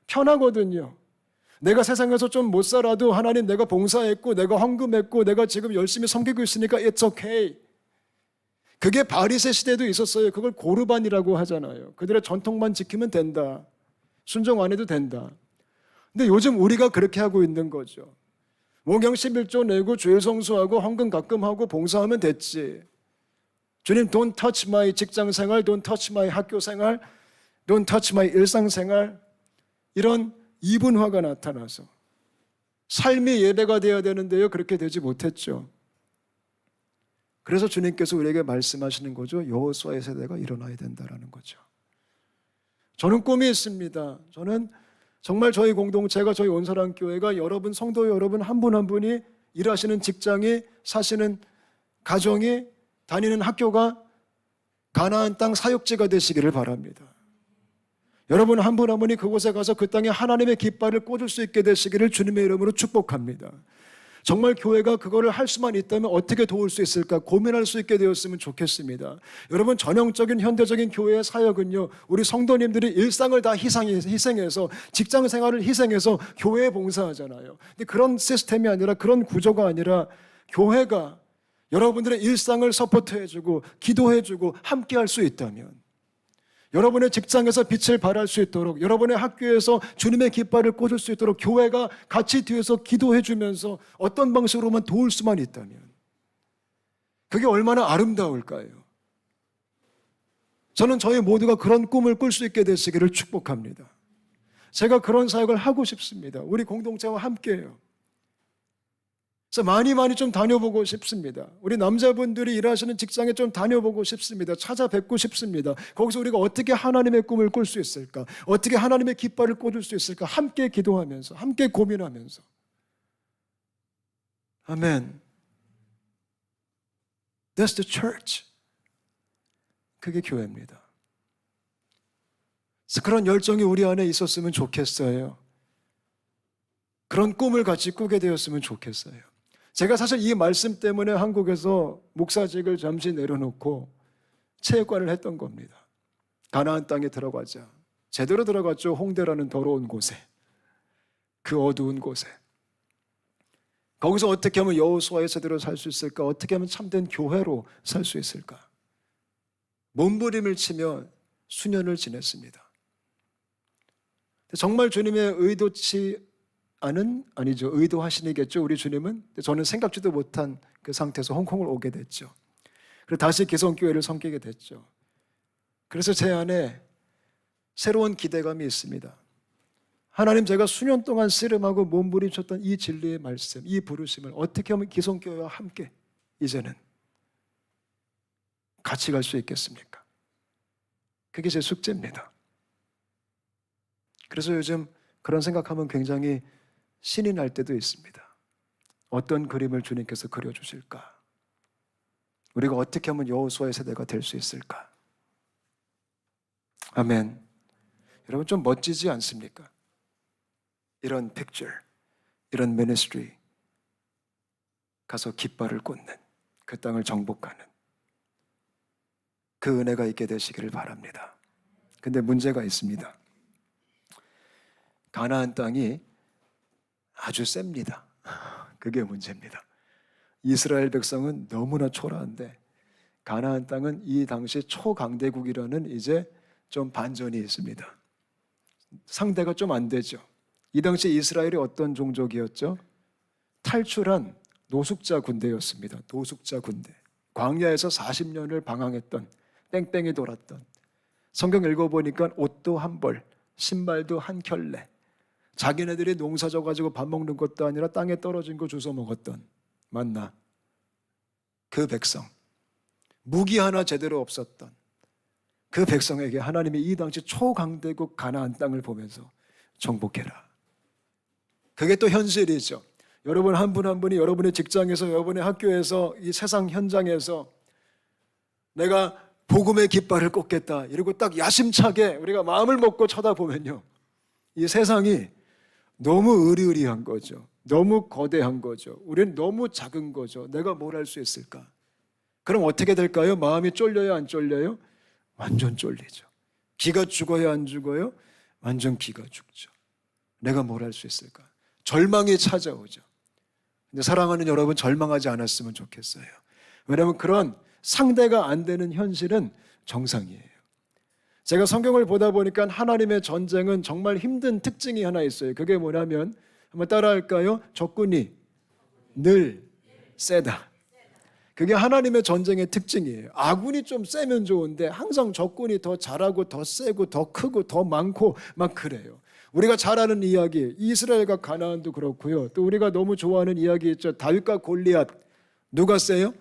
편하거든요. 내가 세상에서 좀 못 살아도 하나님 내가 봉사했고 내가 헌금했고 내가 지금 열심히 섬기고 있으니까 it's okay. 그게 바리새 시대도 있었어요. 그걸 고르반이라고 하잖아요. 그들의 전통만 지키면 된다. 순종 안 해도 된다. 근데 요즘 우리가 그렇게 하고 있는 거죠. 목양 11조 내고 주일 성수하고 헌금 가끔 하고 봉사하면 됐지. 주님 don't touch my 직장 생활, don't touch my 학교 생활, don't touch my 일상 생활. 이런 이분화가 나타나서 삶이 예배가 되어야 되는데요. 그렇게 되지 못했죠. 그래서 주님께서 우리에게 말씀하시는 거죠. 여호수아의 세대가 일어나야 된다라는 거죠. 저는 꿈이 있습니다. 저는 정말 저희 공동체가, 저희 온사랑교회가 여러분, 성도 여러분 한 분 한 분이 일하시는 직장이, 사시는 가정이, 다니는 학교가 가나안 땅 사역지가 되시기를 바랍니다. 여러분 한 분 한 분이 그곳에 가서 그 땅에 하나님의 깃발을 꽂을 수 있게 되시기를 주님의 이름으로 축복합니다. 정말 교회가 그거를 할 수만 있다면 어떻게 도울 수 있을까 고민할 수 있게 되었으면 좋겠습니다. 여러분, 전형적인 현대적인 교회의 사역은요, 우리 성도님들이 일상을 다 희생해서, 직장 생활을 희생해서 교회에 봉사하잖아요. 근데 그런 시스템이 아니라, 그런 구조가 아니라, 교회가 여러분들의 일상을 서포트해주고 기도해주고 함께 할 수 있다면, 여러분의 직장에서 빛을 발할 수 있도록, 여러분의 학교에서 주님의 깃발을 꽂을 수 있도록 교회가 같이 뒤에서 기도해 주면서 어떤 방식으로만 도울 수만 있다면 그게 얼마나 아름다울까요? 저는 저희 모두가 그런 꿈을 꿀 수 있게 되시기를 축복합니다. 제가 그런 사역을 하고 싶습니다. 우리 공동체와 함께해요. 그래서 많이 좀 다녀보고 싶습니다. 우리 남자분들이 일하시는 직장에 좀 다녀보고 싶습니다. 찾아뵙고 싶습니다. 거기서 우리가 어떻게 하나님의 꿈을 꿀 수 있을까? 어떻게 하나님의 깃발을 꽂을 수 있을까? 함께 기도하면서, 함께 고민하면서. 아멘. That's the church. 그게 교회입니다. 그래서 그런 열정이 우리 안에 있었으면 좋겠어요. 그런 꿈을 같이 꾸게 되었으면 좋겠어요. 제가 사실 이 말씀 때문에 한국에서 목사직을 잠시 내려놓고 체육관을 했던 겁니다. 가나안 땅에 들어가자. 제대로 들어갔죠. 홍대라는 더러운 곳에. 그 어두운 곳에. 거기서 어떻게 하면 여호수아의 세대로 살 수 있을까? 어떻게 하면 참된 교회로 살 수 있을까? 몸부림을 치며 수년을 지냈습니다. 정말 주님의 의도하시니겠죠. 우리 주님은. 저는 생각지도 못한 그 상태에서 홍콩을 오게 됐죠. 그리고 다시 기성교회를 섬기게 됐죠. 그래서 제 안에 새로운 기대감이 있습니다. 하나님, 제가 수년 동안 씨름하고 몸부림쳤던 이 진리의 말씀, 이 부르심을 어떻게 하면 기성교회와 함께 이제는 같이 갈 수 있겠습니까? 그게 제 숙제입니다. 그래서 요즘 그런 생각하면 굉장히 신이 날 때도 있습니다. 어떤 그림을 주님께서 그려주실까? 우리가 어떻게 하면 여호수아의 세대가 될 수 있을까? 아멘. 여러분, 좀 멋지지 않습니까? 이런 픽처, 이런 미니스트리, 가서 깃발을 꽂는, 그 땅을 정복하는 그 은혜가 있게 되시기를 바랍니다. 근데 문제가 있습니다. 가나안 땅이 아주 셉니다. 그게 문제입니다. 이스라엘 백성은 너무나 초라한데 가나안 땅은 이 당시 초강대국이라는 이제 좀 반전이 있습니다. 상대가 좀 안 되죠. 이 당시 이스라엘이 어떤 종족이었죠? 탈출한 노숙자 군대였습니다. 노숙자 군대. 광야에서 40년을 방황했던, 뺑뺑이 돌았던, 성경 읽어보니까 옷도 한 벌, 신발도 한 켤레, 자기네들이 농사 져가지고 밥 먹는 것도 아니라 땅에 떨어진 거 주워 먹었던 만나. 그 백성, 무기 하나 제대로 없었던 그 백성에게 하나님이 이 당시 초강대국 가나안 땅을 보면서 정복해라. 그게 또 현실이죠. 여러분 한 분 한 분이 여러분의 직장에서, 여러분의 학교에서, 이 세상 현장에서 내가 복음의 깃발을 꽂겠다 이러고 딱 야심차게 우리가 마음을 먹고 쳐다보면요, 이 세상이 너무 으리으리한 거죠. 너무 거대한 거죠. 우리는 너무 작은 거죠. 내가 뭘 할 수 있을까? 그럼 어떻게 될까요? 마음이 쫄려요, 안 쫄려요? 완전 쫄리죠. 기가 죽어요, 안 죽어요? 완전 기가 죽죠. 내가 뭘 할 수 있을까? 절망이 찾아오죠. 근데 사랑하는 여러분, 절망하지 않았으면 좋겠어요. 왜냐하면 그런 상대가 안 되는 현실은 정상이에요. 제가 성경을 보다 보니까 하나님의 전쟁은 정말 힘든 특징이 하나 있어요. 그게 뭐냐면 한번 따라할까요? 적군이 늘 세다. 그게 하나님의 전쟁의 특징이에요. 아군이 좀 세면 좋은데 항상 적군이 더 잘하고 더 세고 더 크고 더 많고 막 그래요. 우리가 잘 아는 이야기, 이스라엘과 가나안도 그렇고요. 또 우리가 너무 좋아하는 이야기 있죠. 다윗과 골리앗. 누가 세요?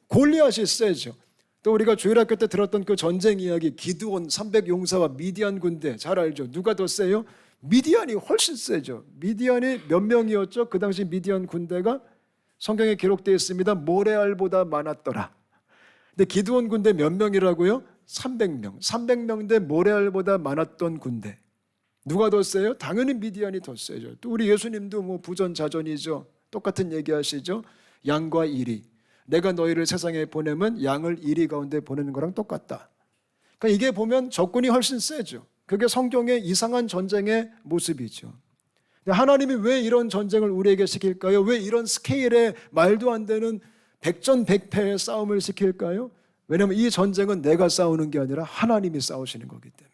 골리앗이 세죠. 또 우리가 주일학교 때 들었던 그 전쟁 이야기, 기드온 300용사와 미디안 군대 잘 알죠. 누가 더 세요? 미디안이 훨씬 세죠. 미디안이 몇 명이었죠? 그 당시 미디안 군대가 성경에 기록되어 있습니다. 모레알보다 많았더라. 근데 기드온 군대 몇 명이라고요? 300명. 300명 대 모레알보다 많았던 군대. 누가 더 세요? 당연히 미디안이 더 세죠. 또 우리 예수님도 뭐 부전자전이죠. 똑같은 얘기하시죠. 양과 이리. 내가 너희를 세상에 보내면 양을 이리 가운데 보내는 거랑 똑같다. 그러니까 이게 보면 적군이 훨씬 세죠. 그게 성경의 이상한 전쟁의 모습이죠. 하나님이 왜 이런 전쟁을 우리에게 시킬까요? 왜 이런 스케일의 말도 안 되는 백전백패의 싸움을 시킬까요? 왜냐하면 이 전쟁은 내가 싸우는 게 아니라 하나님이 싸우시는 거기 때문에.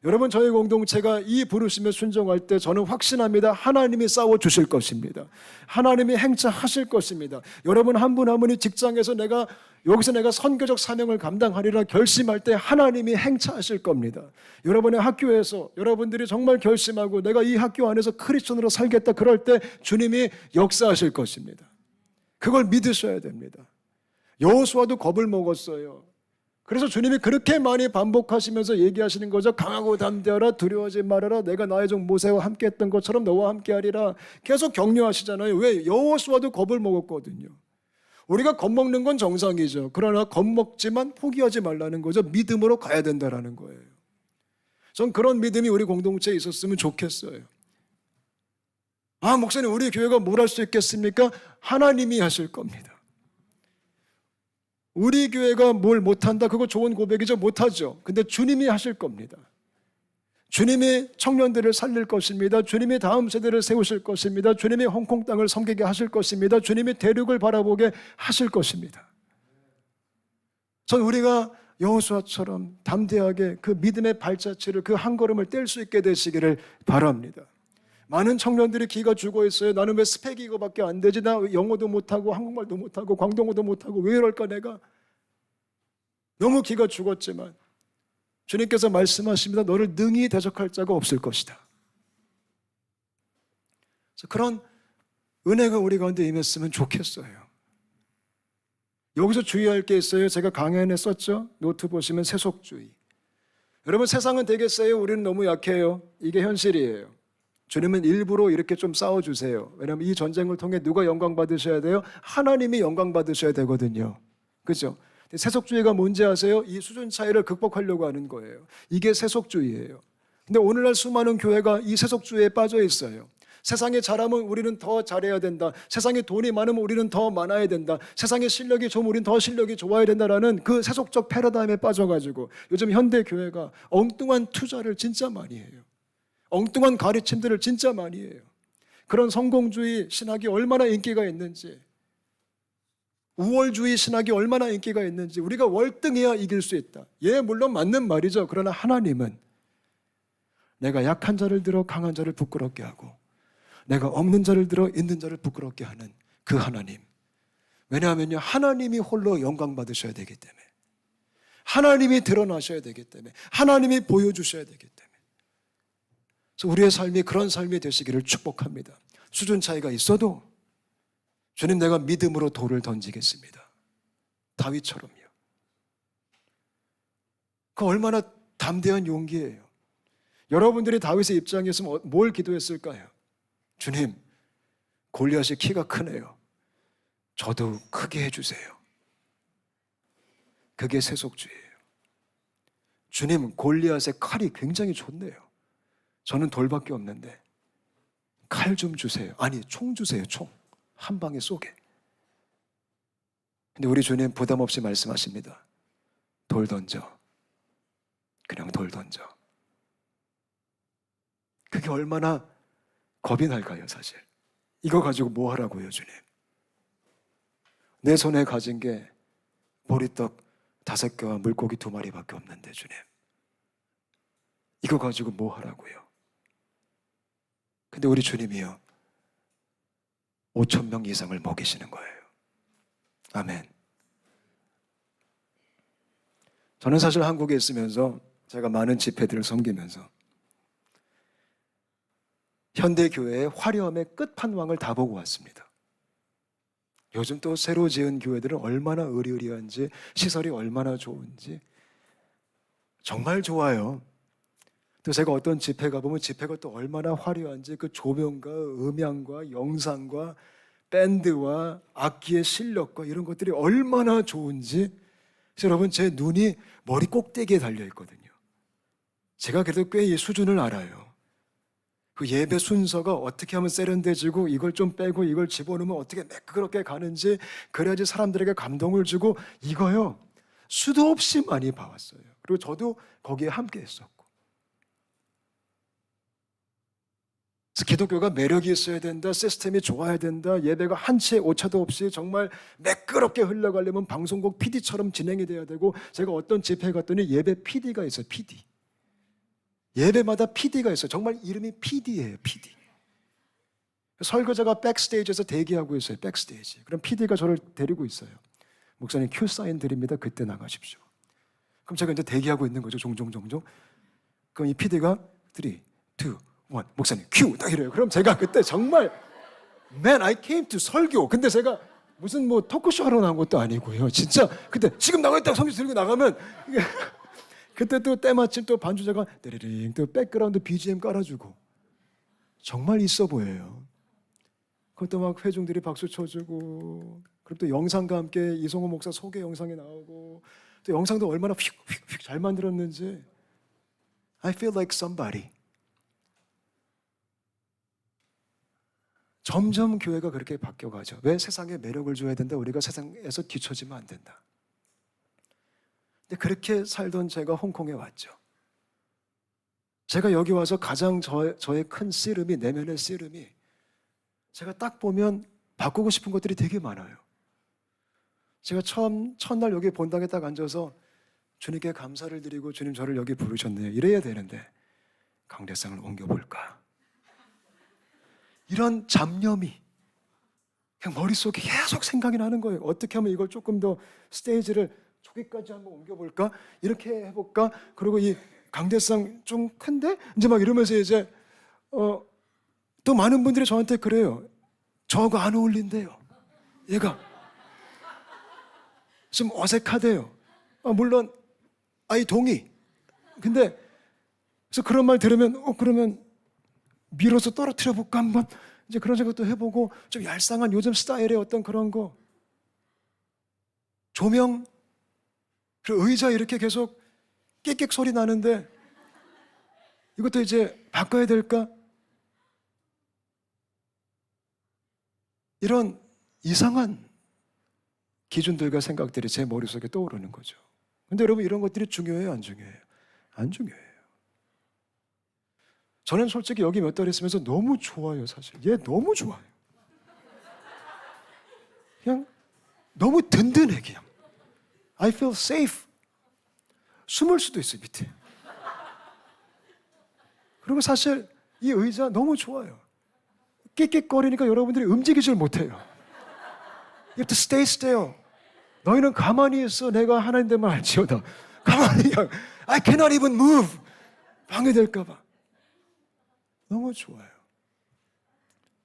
여러분, 저희 공동체가 이 부르심에 순종할 때 저는 확신합니다. 하나님이 싸워주실 것입니다. 하나님이 행차하실 것입니다. 여러분 한 분 한 분이 직장에서 여기서 내가 선교적 사명을 감당하리라 결심할 때 하나님이 행차하실 겁니다. 여러분의 학교에서 여러분들이 정말 결심하고 내가 이 학교 안에서 크리스천으로 살겠다 그럴 때 주님이 역사하실 것입니다. 그걸 믿으셔야 됩니다. 여호수아도 겁을 먹었어요. 그래서 주님이 그렇게 많이 반복하시면서 얘기하시는 거죠. 강하고 담대하라, 두려워하지 말아라. 내가 나의 종 모세와 함께 했던 것처럼 너와 함께 하리라. 계속 격려하시잖아요. 왜? 여호수아도 겁을 먹었거든요. 우리가 겁먹는 건 정상이죠. 그러나 겁먹지만 포기하지 말라는 거죠. 믿음으로 가야 된다는 거예요. 전 그런 믿음이 우리 공동체에 있었으면 좋겠어요. 아, 목사님, 우리 교회가 뭘 할 수 있겠습니까? 하나님이 하실 겁니다. 우리 교회가 뭘 못한다? 그거 좋은 고백이죠. 못하죠. 근데 주님이 하실 겁니다. 주님이 청년들을 살릴 것입니다. 주님이 다음 세대를 세우실 것입니다. 주님이 홍콩 땅을 섬기게 하실 것입니다. 주님이 대륙을 바라보게 하실 것입니다. 전 우리가 여호수아처럼 담대하게 그 믿음의 발자취를 그 한 걸음을 뗄 수 있게 되시기를 바랍니다. 많은 청년들이 기가 죽어 있어요. 나는 왜 스펙이 이거밖에 안 되지? 나 영어도 못하고 한국말도 못하고 광동어도 못하고 왜 이럴까 내가? 너무 기가 죽었지만 주님께서 말씀하십니다. 너를 능히 대적할 자가 없을 것이다. 그런 은혜가 우리 가운데 임했으면 좋겠어요. 여기서 주의할 게 있어요. 제가 강연에 썼죠. 노트 보시면 세속주의. 여러분, 세상은 되게 세요. 우리는 너무 약해요. 이게 현실이에요. 주님은 일부러 이렇게 좀 싸워주세요. 왜냐하면 이 전쟁을 통해 누가 영광 받으셔야 돼요? 하나님이 영광 받으셔야 되거든요. 그렇죠? 세속주의가 뭔지 아세요? 이 수준 차이를 극복하려고 하는 거예요. 이게 세속주의예요. 근데 오늘날 수많은 교회가 이 세속주의에 빠져 있어요. 세상에 잘하면 우리는 더 잘해야 된다. 세상에 돈이 많으면 우리는 더 많아야 된다. 세상에 실력이 좋으면 우리는 더 실력이 좋아야 된다라는 그 세속적 패러다임에 빠져가지고 요즘 현대 교회가 엉뚱한 투자를 진짜 많이 해요. 엉뚱한 가르침들을 진짜 많이 해요. 그런 성공주의 신학이 얼마나 인기가 있는지, 우월주의 신학이 얼마나 인기가 있는지 우리가 월등해야 이길 수 있다. 예, 물론 맞는 말이죠. 그러나 하나님은 내가 약한 자를 들어 강한 자를 부끄럽게 하고 내가 없는 자를 들어 있는 자를 부끄럽게 하는 그 하나님. 왜냐하면요, 하나님이 홀로 영광 받으셔야 되기 때문에, 하나님이 드러나셔야 되기 때문에, 하나님이 보여주셔야 되기 때문에. 그래서 우리의 삶이 그런 삶이 되시기를 축복합니다. 수준 차이가 있어도 주님, 내가 믿음으로 돌을 던지겠습니다. 다윗처럼요. 그 얼마나 담대한 용기예요. 여러분들이 다윗의 입장이었으면 뭘 기도했을까요? 주님, 골리앗이 키가 크네요. 저도 크게 해주세요. 그게 세속주의예요. 주님, 골리앗의 칼이 굉장히 좋네요. 저는 돌밖에 없는데 칼 좀 주세요. 아니, 총 주세요. 총. 한 방에 쏘게. 근데 우리 주님 부담 없이 말씀하십니다. 돌 던져. 그냥 돌 던져. 그게 얼마나 겁이 날까요, 사실. 이거 가지고 뭐 하라고요, 주님? 내 손에 가진 게 보리떡 5개와 물고기 2마리밖에 없는데 주님, 이거 가지고 뭐 하라고요? 근데 우리 주님이요 5,000명 이상을 먹이시는 거예요. 아멘. 저는 사실 한국에 있으면서 제가 많은 집회들을 섬기면서 현대교회의 화려함의 끝판왕을 다 보고 왔습니다. 요즘 또 새로 지은 교회들은 얼마나 으리으리한지, 시설이 얼마나 좋은지 정말 좋아요. 또 제가 어떤 집회 가보면 집회가 또 얼마나 화려한지, 그 조명과 음향과 영상과 밴드와 악기의 실력과 이런 것들이 얼마나 좋은지, 여러분 제 눈이 머리 꼭대기에 달려 있거든요. 제가 그래도 꽤 이 수준을 알아요. 그 예배 순서가 어떻게 하면 세련돼지고 이걸 좀 빼고 이걸 집어넣으면 어떻게 매끄럽게 가는지, 그래야지 사람들에게 감동을 주고, 이거요 수도 없이 많이 봐왔어요. 그리고 저도 거기에 함께 했었고. 그래서 기독교가 매력이 있어야 된다, 시스템이 좋아야 된다, 예배가 한치의 오차도 없이 정말 매끄럽게 흘러가려면 방송국 PD처럼 진행이 돼야 되고, 제가 어떤 집회에 갔더니 예배 PD가 있어요. PD. 예배마다 PD가 있어요. 정말 이름이 PD예요. PD. 설교자가 백스테이지에서 대기하고 있어요. 백스테이지. 그럼 PD가 저를 데리고 있어요. 목사님 큐 사인 드립니다. 그때 나가십시오. 그럼 제가 이제 대기하고 있는 거죠. 종종. 그럼 이 PD가 3, 2, 1 목사님 큐 딱 이래요. 그럼 제가 그때 정말 Man, I came to 설교. 근데 제가 무슨 뭐 토크쇼 하러 나온 것도 아니고요. 진짜 그때 지금 나가겠다고 성경 들고 나가면 그때 또 때마침 또 반주자가 때리링 또 백그라운드 BGM 깔아주고 정말 있어 보여요. 그것도 막 회중들이 박수 쳐주고, 그리고 또 영상과 함께 이성호 목사 소개 영상이 나오고, 또 영상도 얼마나 휙휙휙 잘 만들었는지. I feel like somebody. 점점 교회가 그렇게 바뀌어가죠. 왜 세상에 매력을 줘야 된다? 우리가 세상에서 뒤처지면 안 된다. 근데 그렇게 살던 제가 홍콩에 왔죠. 제가 여기 와서 가장 저의 큰 씨름이, 내면의 씨름이, 제가 딱 보면 바꾸고 싶은 것들이 되게 많아요. 제가 첫날 여기 본당에 딱 앉아서 주님께 감사를 드리고, 주님 저를 여기 부르셨네요, 이래야 되는데 강대상을 옮겨볼까? 이런 잡념이 그냥 머릿속에 계속 생각이 나는 거예요. 어떻게 하면 이걸 조금 더 스테이지를 저기까지 한번 옮겨볼까? 이렇게 해볼까? 그리고 이 강대상 좀 큰데? 이제 막 이러면서 이제 또 많은 분들이 저한테 그래요. 저하고 안 어울린대요. 얘가 좀 어색하대요. 물론 아이 동의. 근데 그래서 그런 말 들으면 그러면 밀어서 떨어뜨려 볼까 한번, 이제 그런 생각도 해보고, 좀 얄쌍한 요즘 스타일의 어떤 그런 거, 조명, 그리고 의자 이렇게 계속 끽끽 소리 나는데 이것도 이제 바꿔야 될까? 이런 이상한 기준들과 생각들이 제 머릿속에 떠오르는 거죠. 근데 여러분, 이런 것들이 중요해요, 안 중요해요? 안 중요해요. 저는 솔직히 여기 몇 달 있으면서 너무 좋아요. 사실 얘 너무 좋아요. 그냥 너무 든든해. 그냥 I feel safe. 숨을 수도 있어요, 밑에. 그리고 사실 이 의자 너무 좋아요. 끽끽거리니까 여러분들이 움직이질 못해요. You have to stay still. 너희는 가만히 있어. 내가 하나님 되면 알지어다. 가만히 그냥 I cannot even move. 방해될까 봐. 너무 좋아요.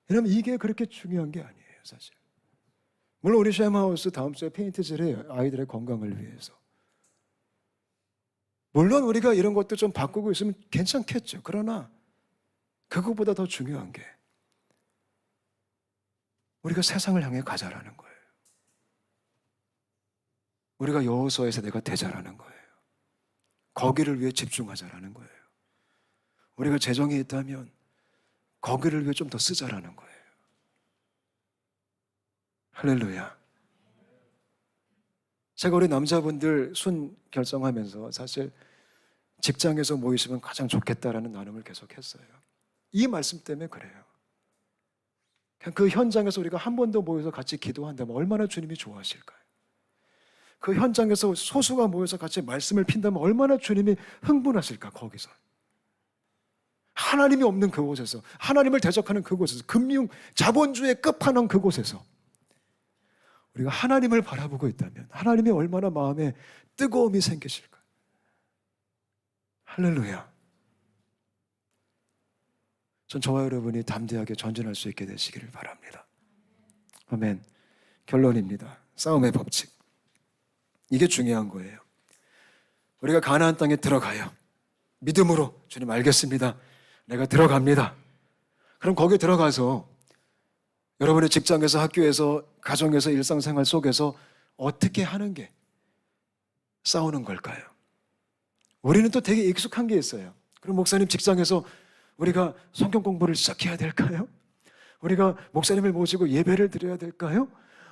왜냐면 이게 그렇게 중요한 게 아니에요, 사실. 물론 우리 샘하우스 다음 주에 페인트질 해요. 아이들의 건강을 위해서. 물론 우리가 이런 것도 좀 바꾸고 있으면 괜찮겠죠. 그러나 그것보다 더 중요한 게 우리가 세상을 향해 가자라는 거예요. 우리가 여호수아 세대가 되자라는 거예요. 거기를 위해 집중하자라는 거예요. 우리가 재정이 있다면 거기를 위해 좀 더 쓰자라는 거예요. 할렐루야. 제가 우리 남자분들 순 결정하면서 사실 직장에서 모이시면 가장 좋겠다라는 나눔을 계속했어요. 이 말씀 때문에 그래요. 그냥 그 현장에서 우리가 한 번 더 모여서 같이 기도한다면 얼마나 주님이 좋아하실까요? 그 현장에서 소수가 모여서 같이 말씀을 핀다면 얼마나 주님이 흥분하실까. 거기서 하나님이 없는 그곳에서, 하나님을 대적하는 그곳에서, 금융 자본주의 끝판왕 그곳에서 우리가 하나님을 바라보고 있다면 하나님이 얼마나 마음에 뜨거움이 생기실까. 할렐루야. 전 저와 여러분이 담대하게 전진할 수 있게 되시기를 바랍니다. 아멘. 결론입니다. 싸움의 법칙. 이게 중요한 거예요. 우리가 가나안 땅에 들어가요. 믿음으로 주님 알겠습니다. 내가 들어갑니다. 그럼 거기에 들어가서 여러분의 직장에서, 학교에서, 가정에서, 일상생활 속에서 어떻게 하는 게 싸우는 걸까요? 우리는 또 되게 익숙한 게 있어요. 그럼 목사님, 직장에서 우리가 성경 공부를 시작해야 될까요? 우리가 목사님을 모시고 예배를 드려야 될까요?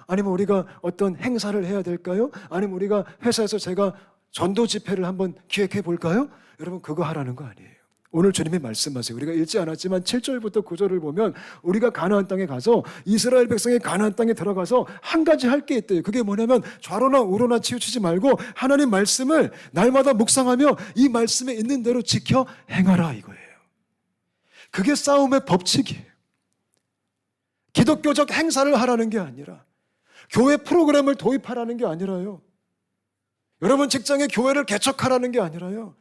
아니면 우리가 어떤 행사를 해야 될까요? 아니면 우리가 회사에서 제가 전도 집회를 한번 기획해 볼까요? 여러분, 그거 하라는 거 아니에요. 오늘 주님이 말씀하세요. 우리가 읽지 않았지만 7절부터 9절을 보면 우리가 가나안 땅에 가서, 이스라엘 백성이 가나안 땅에 들어가서 한 가지 할 게 있대요. 그게 뭐냐면 좌로나 우로나 치우치지 말고 하나님 말씀을 날마다 묵상하며 이 말씀에 있는 대로 지켜 행하라, 이거예요. 그게 싸움의 법칙이에요. 기독교적 행사를 하라는 게 아니라, 교회 프로그램을 도입하라는 게 아니라요, 여러분 직장에 교회를 개척하라는 게 아니라요,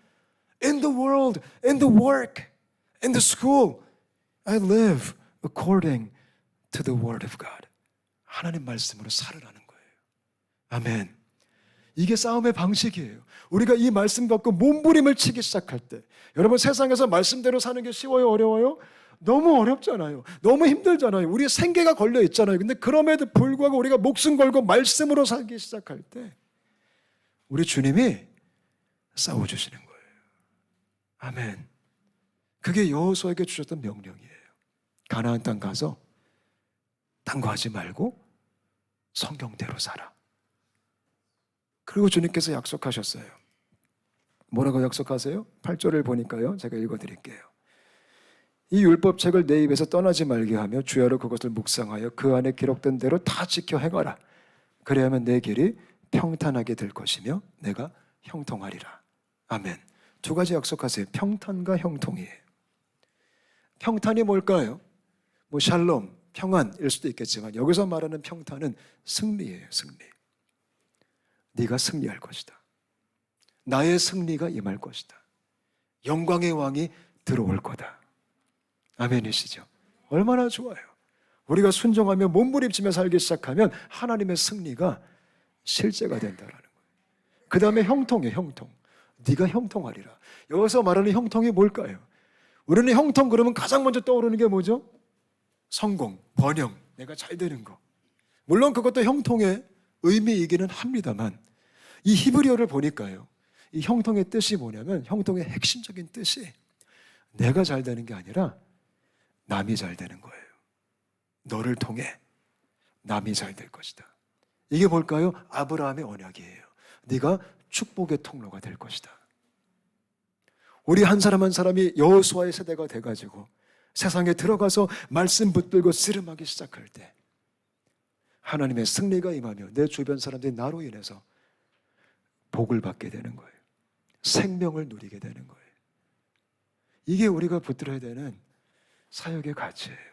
In the world, in the work, in the school, I live according to the word of God. 하나님 말씀으로 살으라는 거예요. 아멘. 이게 싸움의 방식이에요. 우리가 이 말씀 갖고 몸부림을 치기 시작할 때, 여러분 세상에서 말씀대로 사는 게 쉬워요, 어려워요? 너무 어렵잖아요. 너무 힘들잖아요. 우리의 생계가 걸려 있잖아요. 근데 그럼에도 불구하고 우리가 목숨 걸고 말씀으로 살기 시작할 때 우리 주님이 싸워주시는 거예요. 아멘. 그게 여호수아에게 주셨던 명령이에요. 가나안 땅 가서 딴 거 하지 말고 성경대로 살아. 그리고 주님께서 약속하셨어요. 뭐라고 약속하세요? 8절을 보니까요, 제가 읽어드릴게요. 이 율법책을 내 입에서 떠나지 말게 하며 주야로 그것을 묵상하여 그 안에 기록된 대로 다 지켜 행하라. 그래야만 내 길이 평탄하게 될 것이며 내가 형통하리라. 아멘. 두 가지 약속하세요. 평탄과 형통이에요. 평탄이 뭘까요? 뭐 샬롬, 평안일 수도 있겠지만 여기서 말하는 평탄은 승리예요. 승리. 네가 승리할 것이다. 나의 승리가 임할 것이다. 영광의 왕이 들어올 거다. 아멘이시죠? 얼마나 좋아요. 우리가 순종하며 몸부림치며 살기 시작하면 하나님의 승리가 실제가 된다라는 거예요. 그 다음에 형통이에요. 형통. 네가 형통하리라. 여기서 말하는 형통이 뭘까요? 우리는 형통 그러면 가장 먼저 떠오르는 게 뭐죠? 성공, 번영, 내가 잘 되는 거. 물론 그것도 형통의 의미이기는 합니다만 이 히브리어를 보니까요, 이 형통의 뜻이 뭐냐면, 형통의 핵심적인 뜻이 내가 잘 되는 게 아니라 남이 잘 되는 거예요. 너를 통해 남이 잘 될 것이다. 이게 뭘까요? 아브라함의 언약이에요. 네가 축복의 통로가 될 것이다. 우리 한 사람 한 사람이 여호수아의 세대가 돼가지고 세상에 들어가서 말씀 붙들고 씨름하기 시작할 때 하나님의 승리가 임하며 내 주변 사람들이 나로 인해서 복을 받게 되는 거예요. 생명을 누리게 되는 거예요. 이게 우리가 붙들어야 되는 사역의 가치예요.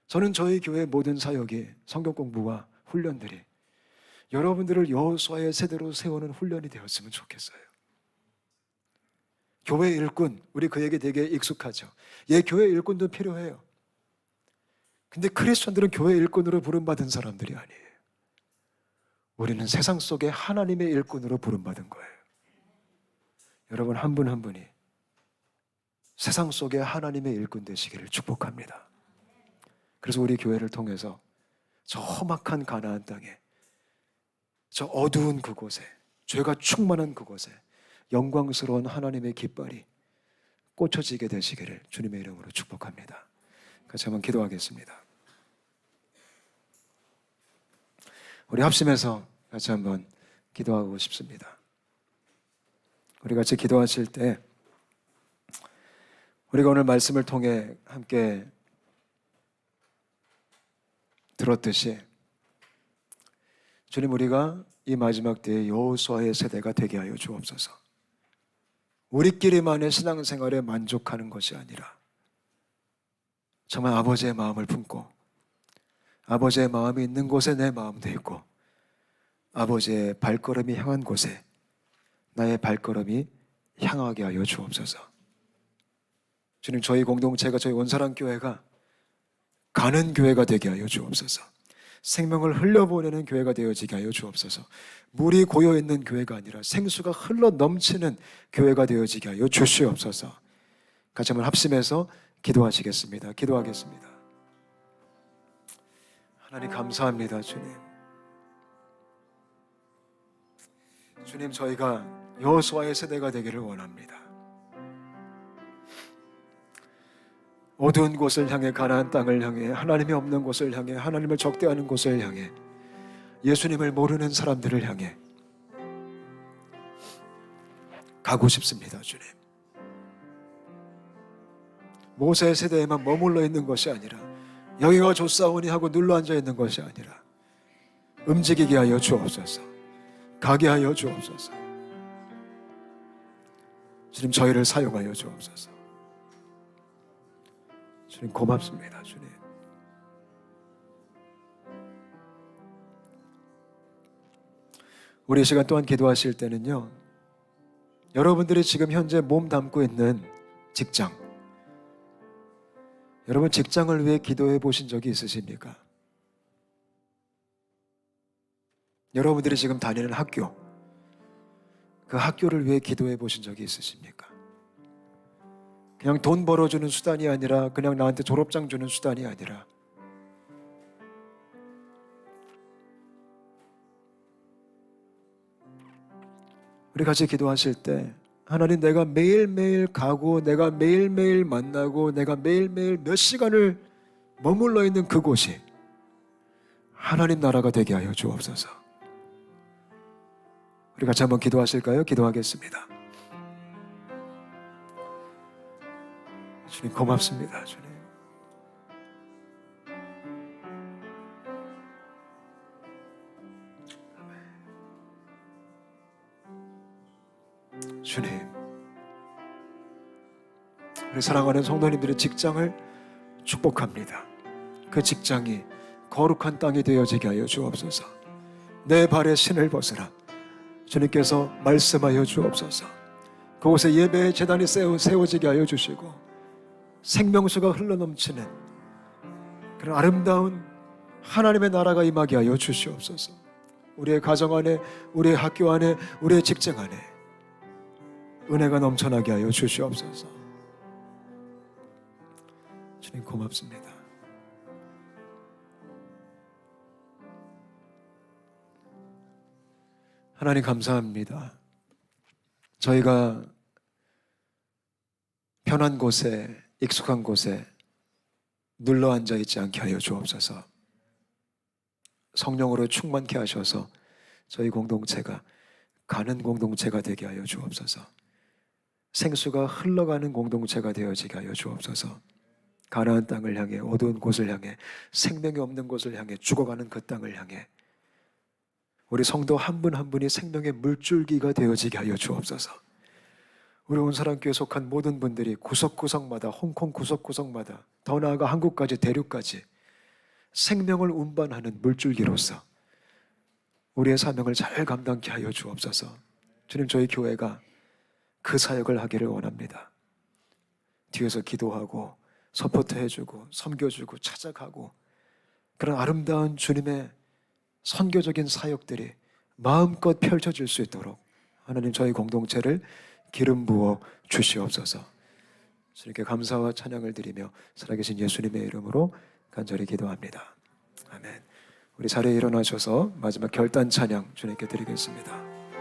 저는 저희 교회 모든 사역이, 성경 공부와 훈련들이 여러분들을 여호수아의 세대로 세우는 훈련이 되었으면 좋겠어요. 교회 일꾼, 우리 그에게 되게 익숙하죠. 예, 교회 일꾼도 필요해요. 근데 크리스천들은 교회 일꾼으로 부름받은 사람들이 아니에요. 우리는 세상 속에 하나님의 일꾼으로 부름받은 거예요. 여러분 한 분 한 분이 세상 속에 하나님의 일꾼 되시기를 축복합니다. 그래서 우리 교회를 통해서 저 험악한 가나안 땅에, 저 어두운 그곳에, 죄가 충만한 그곳에 영광스러운 하나님의 깃발이 꽂혀지게 되시기를 주님의 이름으로 축복합니다. 같이 한번 기도하겠습니다. 우리 합심해서 같이 한번 기도하고 싶습니다. 우리 같이 기도하실 때 우리가 오늘 말씀을 통해 함께 들었듯이 주님, 우리가 이 마지막 때의 여호수아의 세대가 되게 하여 주옵소서. 우리끼리만의 신앙생활에 만족하는 것이 아니라 정말 아버지의 마음을 품고 아버지의 마음이 있는 곳에 내 마음도 있고 아버지의 발걸음이 향한 곳에 나의 발걸음이 향하게 하여 주옵소서. 주님, 저희 공동체가, 저희 온사랑교회가 가는 교회가 되게 하여 주옵소서. 생명을 흘려보내는 교회가 되어지게 하여 주옵소서. 물이 고여있는 교회가 아니라 생수가 흘러 넘치는 교회가 되어지게 하여 주시옵소서. 같이 한번 합심해서 기도하시겠습니다. 기도하겠습니다. 하나님 감사합니다. 주님, 저희가 여호수아의 세대가 되기를 원합니다. 어두운 곳을 향해, 가나안 땅을 향해, 하나님이 없는 곳을 향해, 하나님을 적대하는 곳을 향해, 예수님을 모르는 사람들을 향해 가고 싶습니다. 주님, 모세 세대에만 머물러 있는 것이 아니라 여기가 좋사오니 하고 눌러앉아 있는 것이 아니라 움직이게 하여 주옵소서. 가게 하여 주옵소서. 주님, 저희를 사용하여 주옵소서. 주님, 고맙습니다. 주님, 우리 이 시간 또한 기도하실 때는요, 여러분들이 지금 현재 몸 담고 있는 직장, 여러분 직장을 위해 기도해 보신 적이 있으십니까? 여러분들이 지금 다니는 학교, 그 학교를 위해 기도해 보신 적이 있으십니까? 그냥 돈 벌어주는 수단이 아니라, 그냥 나한테 졸업장 주는 수단이 아니라, 우리 같이 기도하실 때, 하나님, 내가 매일매일 가고 내가 매일매일 만나고 내가 매일매일 몇 시간을 머물러 있는 그곳이 하나님 나라가 되게 하여 주옵소서. 우리 같이 한번 기도하실까요? 기도하겠습니다. 주님, 고맙습니다. 주님, 주님, 우리 사랑하는 성도님들의 직장을 축복합니다. 그 직장이 거룩한 땅이 되어지게 하여 주옵소서. 내 발에 신을 벗으라 주님께서 말씀하여 주옵소서. 그곳에 예배의 제단이 세워지게 하여 주시고 생명수가 흘러넘치는 그런 아름다운 하나님의 나라가 임하게 하여 주시옵소서. 우리의 가정 안에, 우리의 학교 안에, 우리의 직장 안에 은혜가 넘쳐나게 하여 주시옵소서. 주님, 고맙습니다. 하나님 감사합니다. 저희가 편한 곳에, 익숙한 곳에 눌러 앉아 있지 않게 하여 주옵소서. 성령으로 충만케 하셔서 저희 공동체가 가는 공동체가 되게 하여 주옵소서. 생수가 흘러가는 공동체가 되어지게 하여 주옵소서. 가나안 땅을 향해, 어두운 곳을 향해, 생명이 없는 곳을 향해, 죽어가는 그 땅을 향해 우리 성도 한 분 한 분이 생명의 물줄기가 되어지게 하여 주옵소서. 우리 온사랑교회에 속한 모든 분들이 구석구석마다, 홍콩 구석구석마다, 더 나아가 한국까지, 대륙까지 생명을 운반하는 물줄기로서 우리의 사명을 잘 감당케 하여 주옵소서. 주님, 저희 교회가 그 사역을 하기를 원합니다. 뒤에서 기도하고 서포트해주고 섬겨주고 찾아가고 그런 아름다운 주님의 선교적인 사역들이 마음껏 펼쳐질 수 있도록 하나님, 저희 공동체를 기름 부어 주시옵소서. 주님께 감사와 찬양을 드리며 살아계신 예수님의 이름으로 간절히 기도합니다. 아멘. 우리 자리에 일어나셔서 마지막 결단 찬양 주님께 드리겠습니다.